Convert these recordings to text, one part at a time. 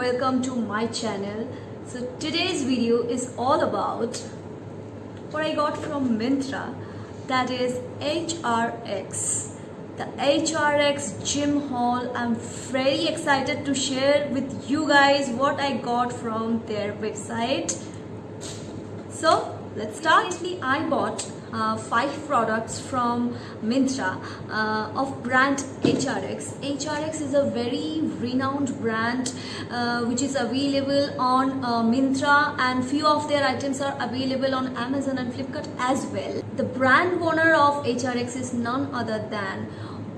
welcome to my channel. So today's video is all about what I got from Myntra, that is HRX. The HRX gym haul. I'm very excited to share with you guys what I got from their website. So let's start. Recently I bought 5 products from Myntra of brand HRX. HRX is a very renowned brand which is available on Myntra, and few of their items are available on Amazon and Flipkart as well. The brand owner of HRX is none other than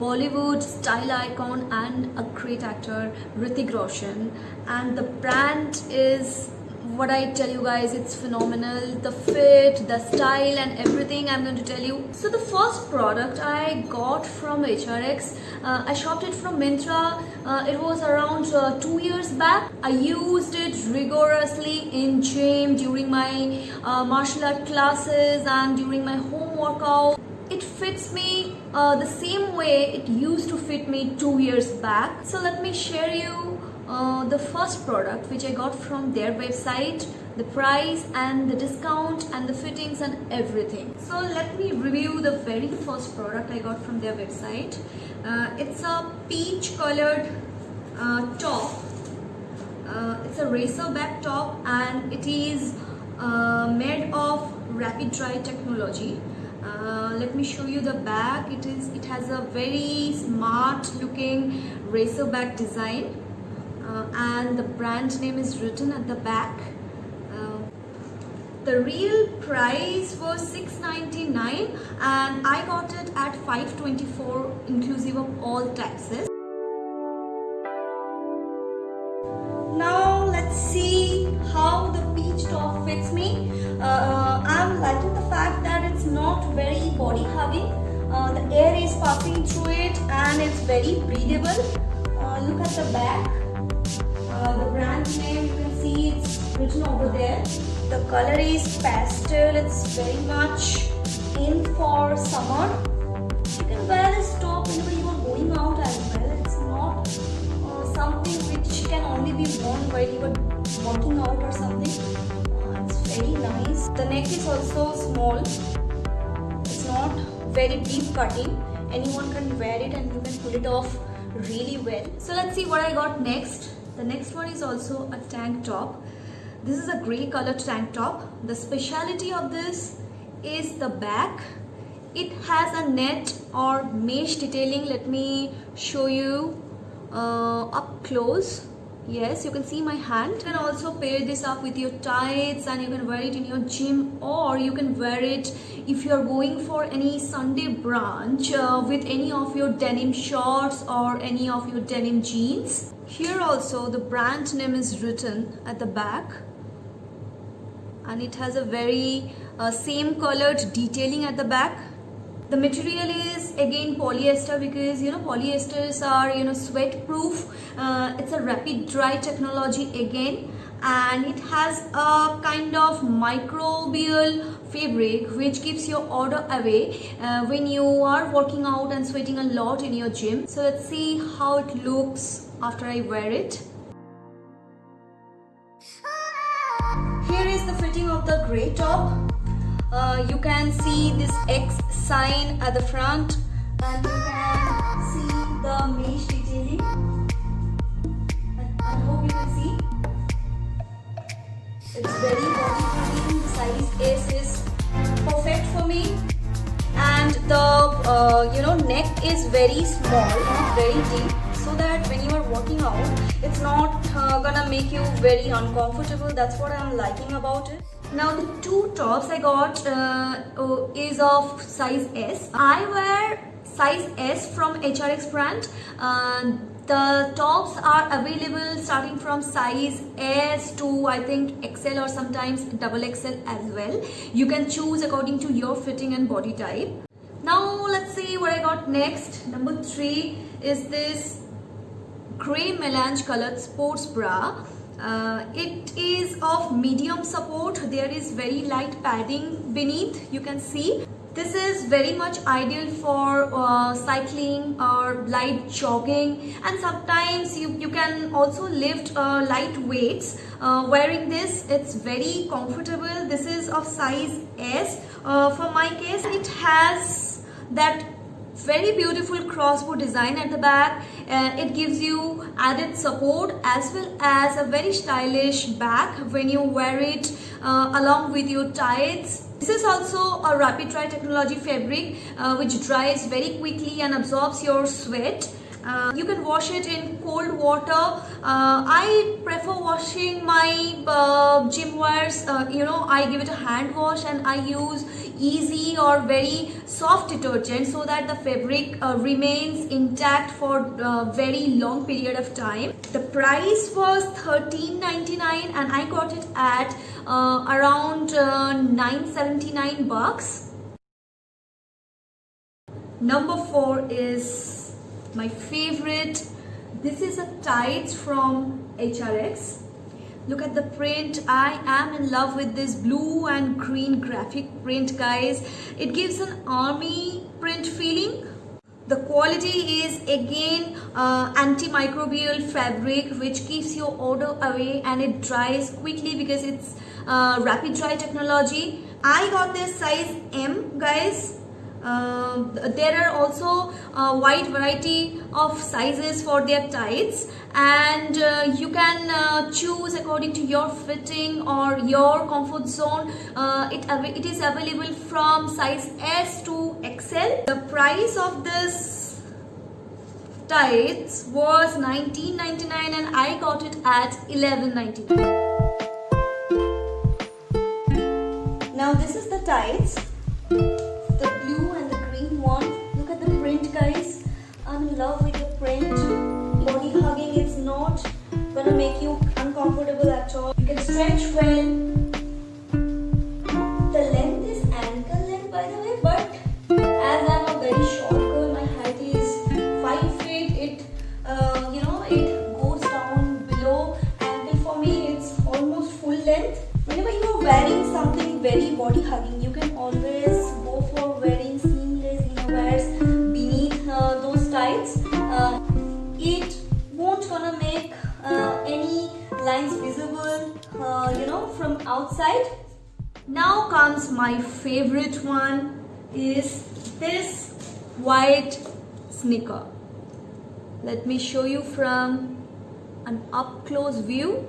Bollywood style icon and a great actor Hrithik Roshan, and the brand is, what I tell you guys, it's phenomenal. The fit, the style and everything I'm going to tell you. So the first product I got from HRX, I shopped it from Myntra. It was around 2 years back. I used it rigorously in gym, during my martial art classes and during my home workout. It fits me the same way it used to fit me 2 years back. So let me share you the first product which I got from their website, the price and the discount and the fittings and everything. So let me review the very first product I got from their website. It's a peach colored top. It's a racer back top and it is made of rapid dry technology. Let me show you the back. It has a very smart looking racer back design. And the brand name is written at the back. The real price was $6.99 and I got it at $5.24 inclusive of all taxes. Now let's see how the peach top fits me. I'm liking the fact that it's not very body hugging. The air is passing through it and it's very breathable. Look at the back. The brand name, you can see it's written over there. The color is pastel. It's very much in for summer. You can wear this top whenever you are going out as well. It's not something which can only be worn while you are working out or something. It's very nice. The neck is also small. It's not very deep cutting. Anyone can wear it and you can pull it off really well. So let's see what I got next. The next one is also a tank top. This is a grey colored tank top. The speciality of this is the back. It has a net or mesh detailing. Let me show you up close. Yes, you can see my hand. You can also pair this up with your tights and you can wear it in your gym, or you can wear it if you are going for any Sunday brunch with any of your denim shorts or any of your denim jeans. Here also the brand name is written at the back and it has a very same colored detailing at the back. The material is again polyester, because polyesters are sweat proof. It's a rapid dry technology again, and it has a kind of microbial fabric which keeps your odor away when you are working out and sweating a lot in your gym. So let's see how it looks after I wear it. Here is the fitting of the grey top. You can see this X sign at the front and you can see the mesh detailing. I hope you can see. It's very body fitting. The size S is perfect for me, and the neck is very small, not very deep, so that when you are working out it's not gonna make you very uncomfortable. That's what I'm liking about it. Now the 2 tops I got is of size S. I wear size S from HRX brand. The tops are available starting from size S to I think XL or sometimes XXL as well. You can choose according to your fitting and body type. Now let's see what I got next. Number 3 is this grey melange colored sports bra. It is of medium support. There is very light padding beneath, you can see. This is very much ideal for cycling or light jogging, and sometimes you can also lift light weights wearing this. It's very comfortable. This is of size S for my case. It has that very beautiful crossbow design at the back. It gives you added support as well as a very stylish back when you wear it along with your tights. This is also a rapid dry technology fabric which dries very quickly and absorbs your sweat. You can wash it in cold water. I prefer washing my gym wears. I give it a hand wash and I use easy or very soft detergent so that the fabric remains intact for a very long period of time. The price was $13.99 and I got it at around $9.79. Number 4 is my favorite. This is a tights from HRX. Look at the print. I am in love with this blue and green graphic print, guys. It gives an army print feeling. The quality is again antimicrobial fabric which keeps your odor away and it dries quickly because it's rapid dry technology. I got this size M, guys. There are also a wide variety of sizes for their tights, and you can choose according to your fitting or your comfort zone. It is available from size S to XL. The price of this tights was $19.99 and I got it at $11.99. Now this is the tights. Look at the print, guys. I'm in love with the print. Body hugging, it's not gonna make you uncomfortable at all. You can stretch well. The length is ankle length, by the way, but as I'm a very short girl, my height is 5 feet. It goes down below ankle. For me, it's almost full length. Whenever you are wearing something very body hugging, you can always go for wearing seamless innerwears beneath those tights. It won't gonna make any lines visible from outside. Now comes my favorite one, is this white sneaker. Let me show you from an up close view.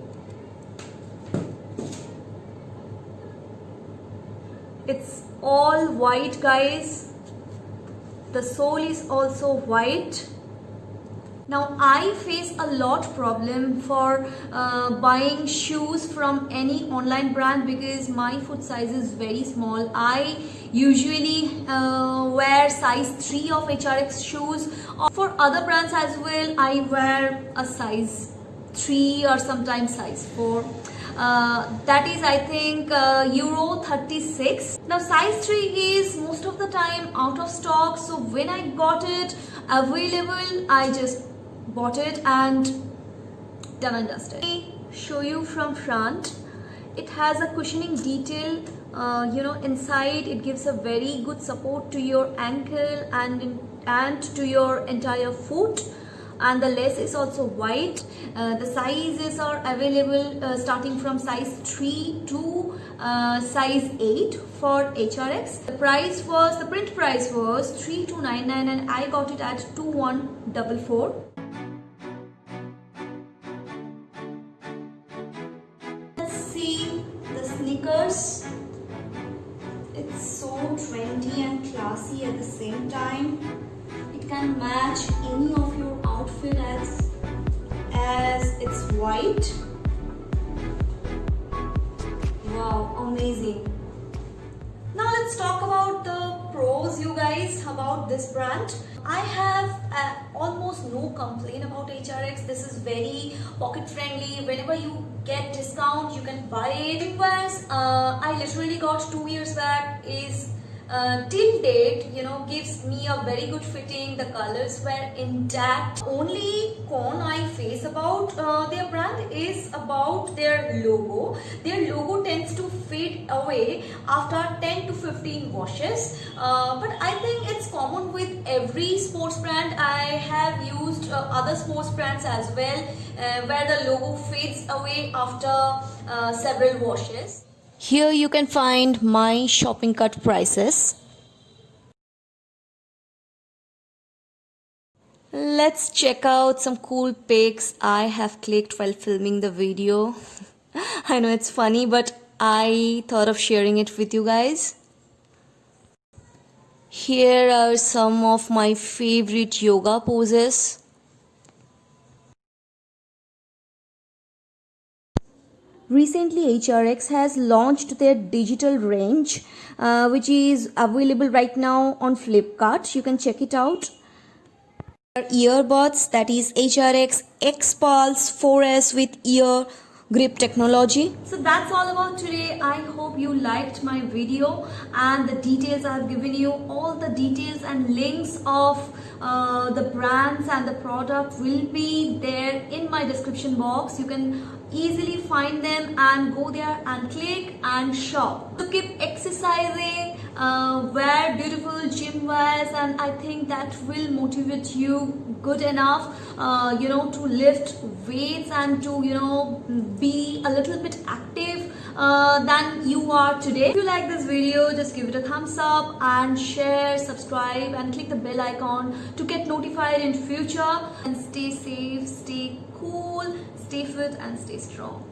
It's all white, guys. The sole is also white. Now I face a lot problem for buying shoes from any online brand because my foot size is very small. I usually wear size 3 of HRX shoes. For other brands as well, I wear a size 3 or sometimes size 4. That is, I think, Euro 36. Now size 3 is most of the time out of stock, so when I got it available, I just bought it and done and dusted. Let me show you from front. It has a cushioning detail, inside. It gives a very good support to your ankle and to your entire foot. And the lace is also white. The sizes are available starting from size 3 to size 8 for HRX. The print price was $32.99 and I got it at $21.44. Let's see the sneakers. It's so trendy and classy at the same time. It can match any of your outfit as it's white. Wow, amazing. Now let's talk about the pros, you guys, about this brand. I have almost no complaint about HRX. This is very pocket friendly. Whenever you get discount, you can buy it. Gym wears, I literally got 2 years back, is till date, gives me a very good fitting. The colors were intact. Only con I face about their brand is about their logo. Their logo tends to fade away after 10 to 15 washes. But I think it's common with every sports brand. I have used other sports brands as well, where the logo fades away after several washes. Here you can find my shopping cart prices. Let's check out some cool pics I have clicked while filming the video. I know it's funny, but I thought of sharing it with you guys. Here are some of my favorite yoga poses. Recently, HRX has launched their digital range, which is available right now on Flipkart. You can check it out. Earbuds, that is HRX X Pulse 4S with ear grip technology. So that's all about today. I hope you liked my video and the details I've given you. All the details and links of the brands and the product will be there in my description box. You can easily find them and go there and click and shop. So keep exercising, wear beautiful gym wears, and I think that will motivate you good enough to lift weights and to be a little bit active than you are today. If you like this video, just give it a thumbs up and share, subscribe and click the bell icon to get notified in future. And stay safe, stay cool, stay fit and stay strong.